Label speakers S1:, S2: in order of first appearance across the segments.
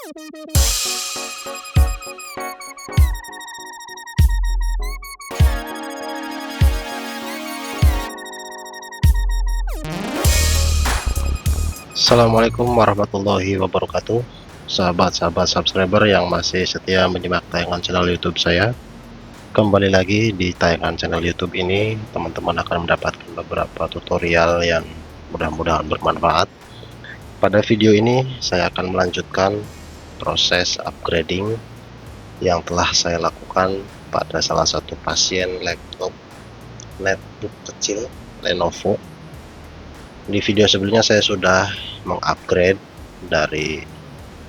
S1: Assalamualaikum warahmatullahi wabarakatuh, sahabat-sahabat subscriber yang masih setia menyimak tayangan channel YouTube saya. Kembali lagi di tayangan channel YouTube ini, teman-teman akan mendapatkan beberapa tutorial yang mudah-mudahan bermanfaat. Pada video ini saya akan melanjutkan proses upgrading yang telah saya lakukan pada salah satu pasien laptop netbook kecil Lenovo. Di video sebelumnya saya sudah mengupgrade dari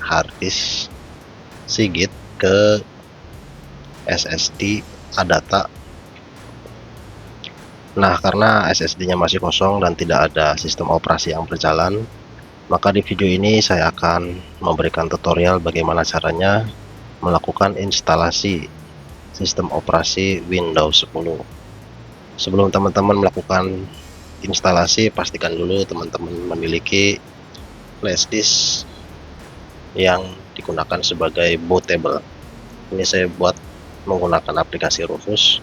S1: harddisk Seagate ke SSD ADATA. Nah, karena SSD-nya masih kosong dan tidak ada sistem operasi yang berjalan, maka di video ini saya akan memberikan tutorial bagaimana caranya melakukan instalasi sistem operasi Windows 10. Sebelum teman-teman melakukan instalasi, pastikan dulu teman-teman memiliki flash disk yang digunakan sebagai bootable. Ini saya buat menggunakan aplikasi Rufus.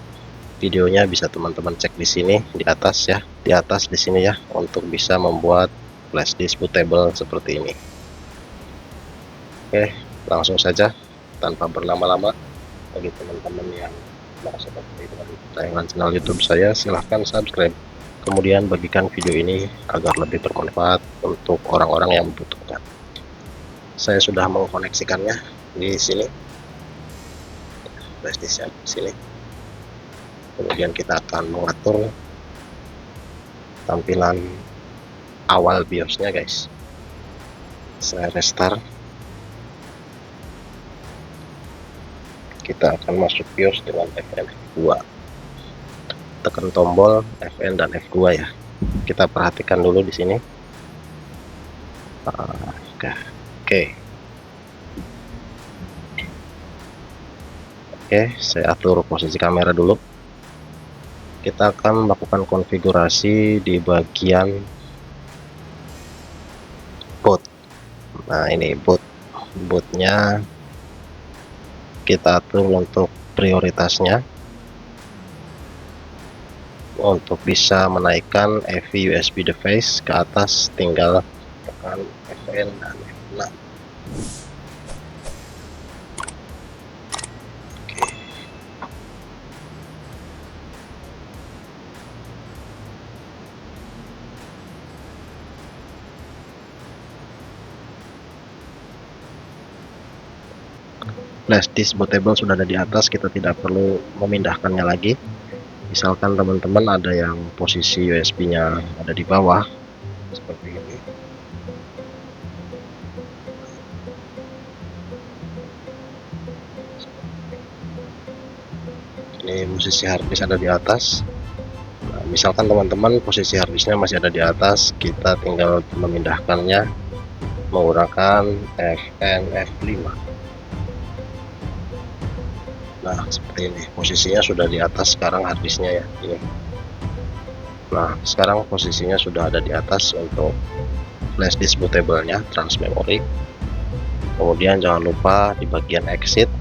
S1: Videonya bisa teman-teman cek di sini di atas ya, di atas di sini ya, untuk bisa membuat flash disk bootable seperti ini. Oke, langsung saja tanpa berlama-lama. Bagi teman-teman yang merasa tertarik dengan tayangan channel YouTube saya, silahkan subscribe. Kemudian bagikan video ini agar lebih bermanfaat untuk orang-orang yang membutuhkan. Saya sudah mengkoneksikannya di sini, flash disk di sini. Kemudian kita akan mengatur tampilan awal BIOS-nya, guys. Saya restart. Kita akan masuk BIOS dengan Fn F2. Tekan tombol Fn dan F2 ya. Kita perhatikan dulu di sini. Oke, saya atur posisi kamera dulu. Kita akan melakukan konfigurasi di bagian boot. Nah, ini bootnya kita atur untuk prioritasnya. Untuk bisa menaikkan EV USB device ke atas, tinggal tekan Fn dan F6. Flash disk bootable sudah ada di atas, kita tidak perlu memindahkannya lagi. Misalkan teman-teman ada yang posisi USB-nya ada di bawah seperti ini. Ini posisi harddisk ada di atas. Nah, misalkan teman-teman posisi harddisknya masih ada di atas, kita tinggal memindahkannya menggunakan Fn F5. Nah, seperti ini posisinya sudah di atas sekarang harddisknya ya, ini. Nah, sekarang posisinya sudah ada di atas untuk flash disk bootable-nya, trans memory. Kemudian jangan lupa di bagian exit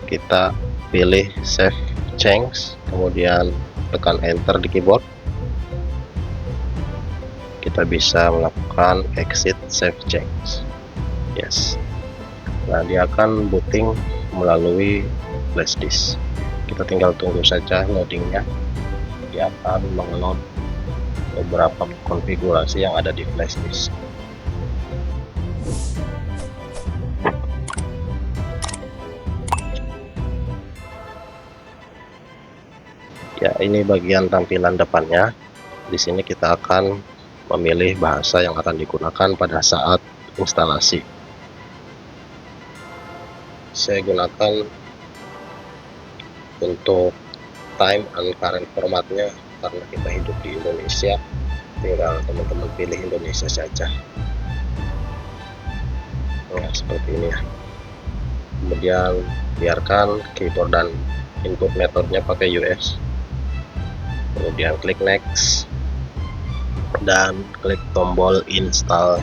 S1: kita pilih save change, kemudian tekan enter di keyboard. Kita bisa melakukan exit save change. Yes. Nah, dia akan booting melalui flash disk. Kita tinggal tunggu saja loadingnya. Dia akan mengeload beberapa konfigurasi yang ada di flash disk. Ya, ini bagian tampilan depannya. Di sini kita akan memilih bahasa yang akan digunakan pada saat instalasi. Saya gunakan untuk time and current formatnya karena kita hidup di Indonesia, tinggal teman-teman pilih Indonesia saja. Nah, seperti ini ya. Kemudian biarkan keyboard dan input metodenya pakai US. Kemudian klik next dan klik tombol install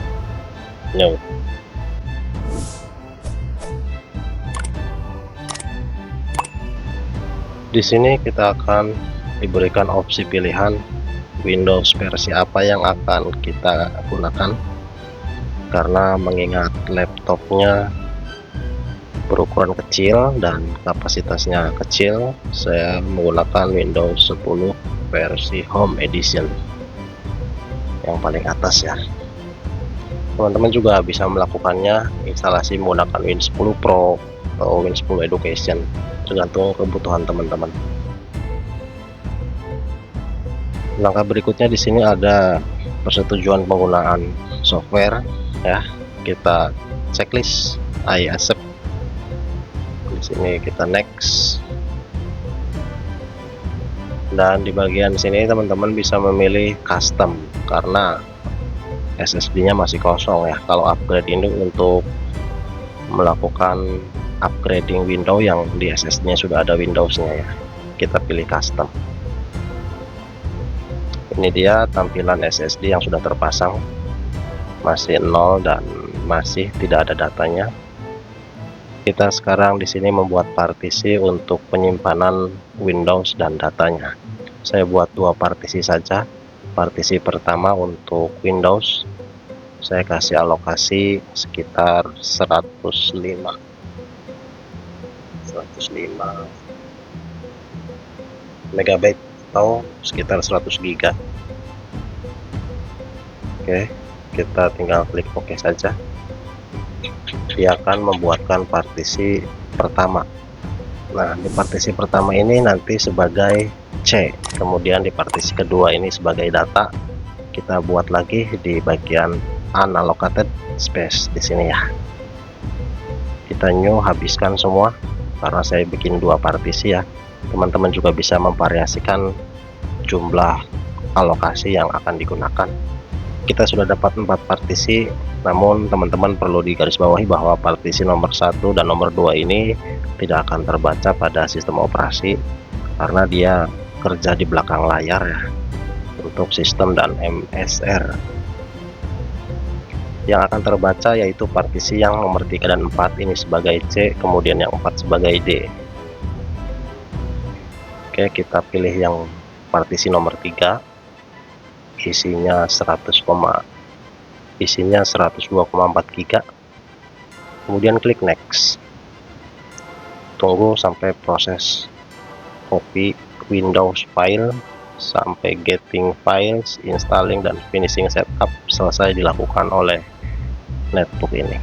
S1: new. Di sini kita akan diberikan opsi pilihan Windows versi apa yang akan kita gunakan, karena mengingat laptopnya berukuran kecil dan kapasitasnya kecil, saya menggunakan Windows 10 versi Home Edition yang paling atas ya. Teman-teman juga bisa melakukannya instalasi menggunakan Win 10 Pro atau Win 10 Education, tergantung kebutuhan teman-teman. Langkah berikutnya di sini ada persetujuan penggunaan software ya. Kita checklist I accept. Di sini kita next. Dan di bagian sini teman-teman bisa memilih custom karena SSD-nya masih kosong ya. Kalau upgrade ini untuk melakukan upgrading Windows yang di SSD-nya sudah ada Windows-nya ya. Kita pilih custom. Ini dia tampilan SSD yang sudah terpasang, masih 0 dan masih tidak ada datanya. Kita sekarang di sini membuat partisi untuk penyimpanan Windows dan datanya. Saya buat dua partisi saja. Partisi pertama untuk Windows, saya kasih alokasi sekitar 105 megabyte atau sekitar 100 giga. Oke, kita tinggal klik OK saja. Dia akan membuatkan partisi pertama. Nah, di partisi pertama ini nanti sebagai C, kemudian di partisi kedua ini sebagai data. Kita buat lagi di bagian unallocated space di sini ya. Kita new habiskan semua karena saya bikin dua partisi ya. Teman-teman juga bisa memvariasikan jumlah alokasi yang akan digunakan. Kita sudah dapat 4 partisi, namun teman-teman perlu digarisbawahi bahwa partisi nomor 1 dan nomor 2 ini tidak akan terbaca pada sistem operasi karena dia kerja di belakang layar ya, untuk sistem dan MSR. Yang akan terbaca yaitu partisi yang nomor 3 dan 4 ini sebagai C, kemudian yang 4 sebagai D. Oke, kita pilih yang partisi nomor 3, isinya 102,4 GB. Kemudian klik next. Tunggu sampai proses copy Windows file sampai getting files, installing dan finishing setup selesai dilakukan oleh netbook ini.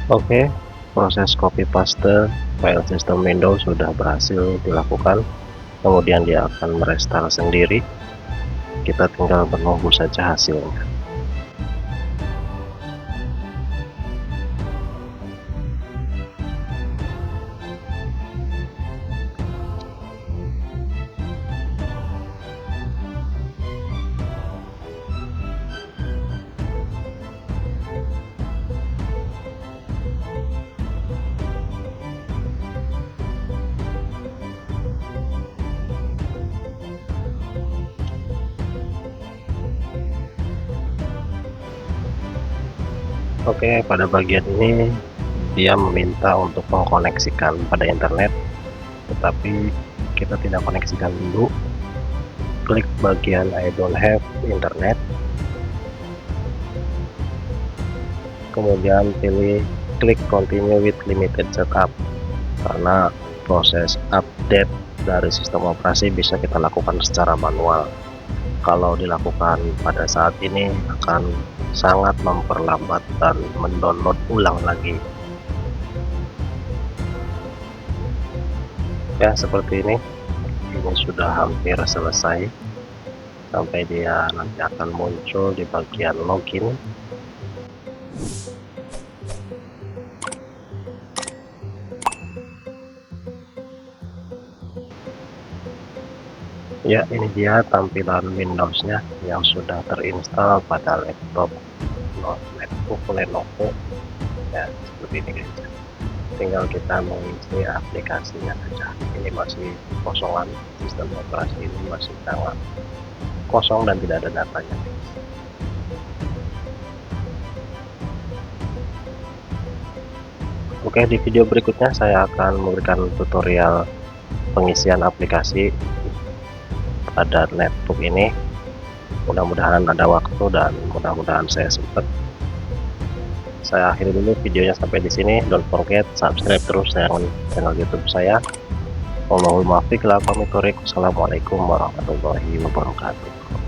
S1: Oke, proses copy paste file sistem Windows sudah berhasil dilakukan. Kemudian dia akan merestart sendiri. Kita tinggal menunggu saja hasilnya. Oke, pada bagian ini dia meminta untuk mengkoneksikan pada internet, tetapi kita tidak koneksikan dulu. Klik bagian I don't have internet, kemudian pilih klik continue with limited setup, karena proses update dari sistem operasi bisa kita lakukan secara manual. Kalau dilakukan pada saat ini akan sangat memperlambat dan mendownload ulang lagi ya. Seperti ini sudah hampir selesai, sampai dia nanti akan muncul di bagian login. Ya, ini dia tampilan Windows-nya yang sudah terinstall pada laptop Lenovo ya, seperti ini guys. Tinggal kita mengisi aplikasinya saja. Ini masih kosongan, sistem operasi ini masih sangat kosong dan tidak ada datanya. Oke, di video berikutnya saya akan memberikan tutorial pengisian aplikasi pada netbook ini. Mudah-mudahan ada waktu dan mudah-mudahan saya sempat. Saya akhiri dulu videonya sampai di sini. Don't forget subscribe terus channel YouTube saya. Wallahul muwaffiq ila aqwamit thoriq. Wassalamualaikum warahmatullahi wabarakatuh.